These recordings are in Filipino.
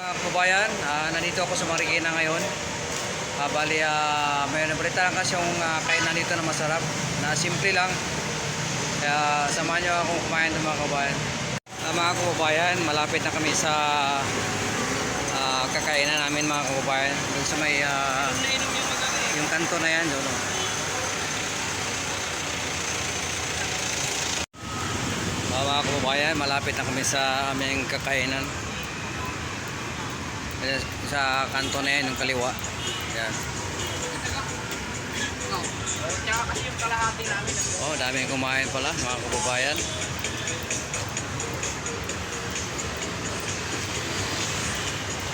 Kabayan, nandito ako sa Marikina ngayon. Bali, may nabalita lang kasi yung kainan dito na masarap, na simple lang. Kaya samahan nyo akong kumain ng mga kabayan. Mga kabayan, malapit na kami sa kakainan namin mga kabayan. Doon sa may yung kanto na yan doon. Mga kabayan, malapit na kami sa aming kakainan. Sa kanto na yan, yung kaliwa. Yan. Tsaka kasi yung kalahati namin. Oh, daming kumain pala, mga kababayan.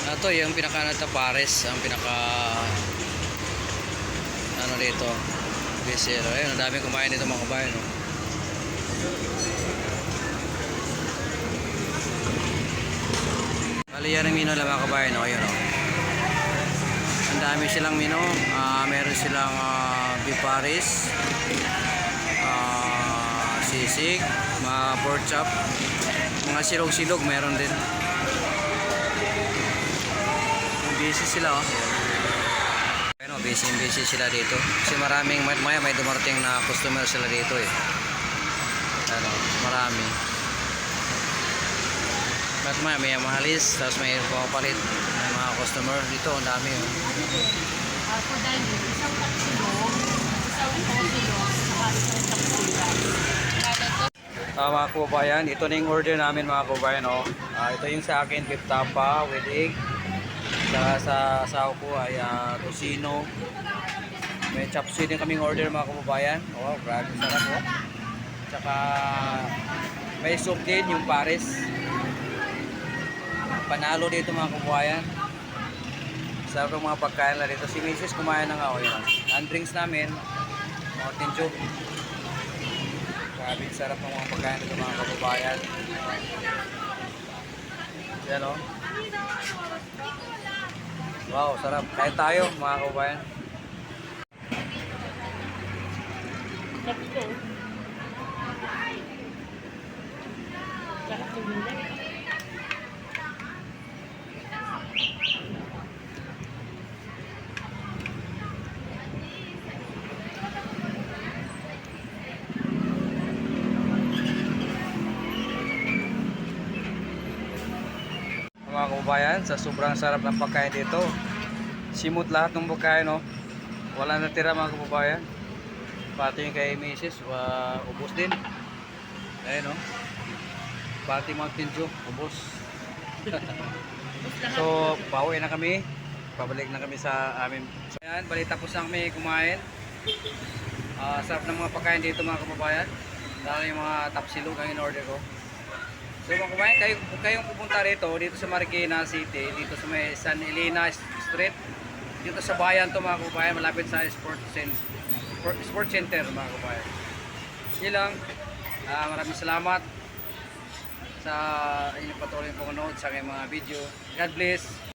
Ito yung pinaka Pares, ang pinaka ano dito, Bisero. Ayun, daming kumain dito mga kababayan. Oh. Bali yan ang menu lang mga kabayan. Oh, ayun, oh. Ang dami silang menu. Meron silang beef pares, sisig, mga pork chop, mga silog-silog meron din. Busy sila, oh. Ayun, oh, busy sila dito. Kasi maraming maya may dumarating na customer sila dito eh. Ano, marami. At may mahalis, tapos may pumapalit, may mga customer dito, ang dami. Oh. For dining, isang taksilo, isang kosilo, saka isang taksila. Mga kababayan, ito na yung order namin mga kababayan. Oh. Ito yung sa akin, beef tapa with egg. Saka sa asawa ko ay tocino. May chop suey din kaming order mga kababayan. Oh, grabe sarap. Oh. Saka may soup din, yung pares. Panalo dito mga kababayan. Sarap ng mga pagkain na dito. Si Mrs. kumain na nga. Oh, yun. Ang drinks namin, Mountain Dew. Grabe, sarap ng mga pagkain dito mga kababayan. Yan o. Wow, sarap. Kain tayo mga kababayan. Mga kababayan, sa sobrang sarap ng pagkain dito, simot lahat ng pagkain, no? Wala natira mga kababayan. Pati yung kay Mrs. Ubos din. Ayun, no? Pati Mountain Dew, ubos. So, pauwi na kami. Pabalik na kami sa amin. So, ayan, bali tapos na kami kumain. Sarap ng mga pagkain dito mga kababayan. Lalo yung mga tapsilog ang in-order ko. So mga kabayan, kayong pupunta rito, dito sa Marikina City, dito sa may San Elena Street, dito sa bayan to mga kabayan, malapit sa Sport Center mga kabayan. Yun lang, maraming salamat sa inyong patuloy panonood sa aking mga video. God bless!